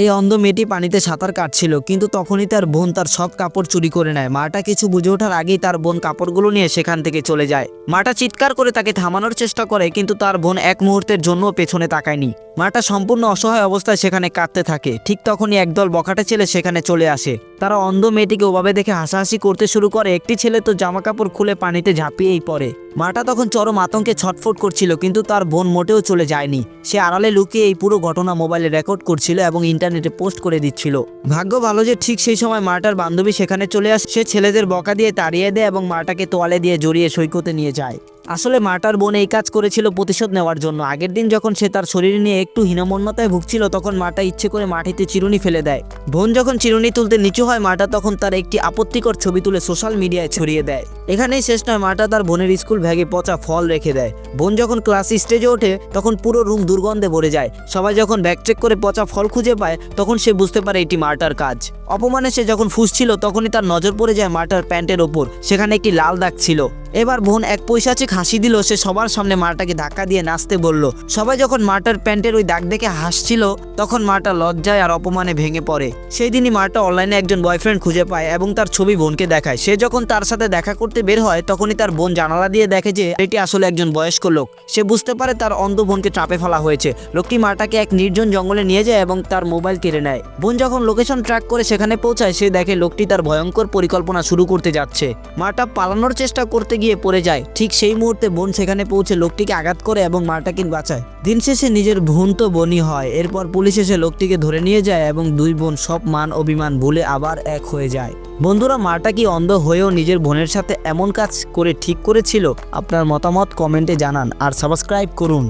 এই অন্ধ মেয়েটি পানিতে সাঁতার কাটছিল, কিন্তু তখনই তার বোন তার সব কাপড় চুরি করে নেয়। মাটা কিছু বুঝে ওঠার আগেই তার বোন কাপড়গুলো নিয়ে সেখান থেকে চলে যায়। মাটা চিৎকার করে তাকে থামানোর চেষ্টা করে, কিন্তু তার বোন এক মুহূর্তের জন্য পেছনে তাকায়নি। মাটা সম্পূর্ণ অসহায় অবস্থায় সেখানে কাঁদতে থাকে। ঠিক তখনই একদল বখাটে ছেলে সেখানে চলে আসে। তারা অন্ধ মেয়েটিকে ওভাবে দেখে হাসাহাসি করতে শুরু করে। একটি ছেলে তো জামা কাপড় খুলে পানিতে ঝাঁপিয়েই পড়ে। মাটা তখন চরম আতঙ্কে ছটফট করছিল, কিন্তু তার বোন মোটেও চলে যায়নি। সে আড়ালে লুকিয়ে এই পুরো ঘটনা মোবাইলে রেকর্ড করছিল এবং ইন্টারনেটে পোস্ট করে দিচ্ছিল। ভাগ্য ভালো যে ঠিক সেই সময় মাটার বান্ধবী সেখানে চলে আসে। সে ছেলেদের বকা দিয়ে তাড়িয়ে দেয় এবং মাটাকে তোয়ালে দিয়ে জড়িয়ে সৈকতে নিয়ে যায়। আসলে মাটার বোন এই কাজ করেছিল প্রতিশোধ নেওয়ার জন্য। আগের দিন যখন সে তার শরীর নিয়ে একটু হীনমন্যতায় ভুগছিল, তখন মাটা ইচ্ছে করে মাটিতে চিরুনি ফেলে দেয়। বোন যখন চিরুনি তুলতে নিচু হয়, মাটা তখন তার একটি আপত্তিকর ছবি তুলে সোশ্যাল মিডিয়ায় ছড়িয়ে দেয়। এখানেই শেষ নয়, মাটা তার বোনের স্কুল ব্যাগে পচা ফল রেখে দেয়। বোন যখন ক্লাস স্টেজে ওঠে তখন পুরো রুম দুর্গন্ধে ভরে যায়। সবাই যখন ব্যাগ চেক করে পচা ফল খুঁজে পায়, তখন সে বুঝতে পারে এটি মাটার কাজ। অপমানে সে যখন ফুঁসছিল, তখনই তার নজর পড়ে যায় মাটার প্যান্টের ওপর। সেখানে একটি লাল দাগ ছিল। এবার বোন এক পৈশাচিক হাসি দিল। সে সবার সামনে মাটাকে ধাক্কা দিয়ে নাচতে বলল। সবাই যখন মাটার প্যান্টের ওই দাগ দেখে হাসছিল, তখন মাটা লজ্জায় আর অপমানে ভেঙে পড়ে। সেই দিনই মাটা অনলাইনে একজন বয়ফ্রেন্ড খুঁজে পায় এবং তার ছবি বোনকে দেখায়। সে যখন তার সাথে দেখা করতে বের হয়, তখনই তার বোন জানালা দিয়ে দেখে যে এটি আসলে একজন বয়স্ক লোক। সে বুঝতে পারে তার অন্ধ বোনকে চাপে ফেলা হয়েছে। লোকটি মাটাকে এক নির্জন জঙ্গলে নিয়ে যায় এবং তার মোবাইল কেড়ে নেয়। বোন যখন লোকেশন ট্র্যাক করে সেখানে পৌঁছায়, সে দেখে লোকটি তার ভয়ঙ্কর পরিকল্পনা শুরু করতে যাচ্ছে। মাটা পালানোর চেষ্টা করতে গিয়ে পড়ে যায়। ঠিক সেই মুহূর্তে বোন সেখানে পৌঁছে লোকটিকে আঘাত করে এবং মাটাকে বাঁচায়। দিন শেষে নিজের বোন তো বোনই হয়। এরপর পুলিশ এসে লোকটিকে ধরে নিয়ে যায় এবং দুই বোন সব মান অভিমান ভুলে আবার এক হয়ে যায়। বন্ধুরা, মাটা কি অন্ধ হয়েও নিজের বোনের সাথে এমন কাজ করে ঠিক করেছিল? আপনার মতামত কমেন্টে জানান আর সাবস্ক্রাইব করুন।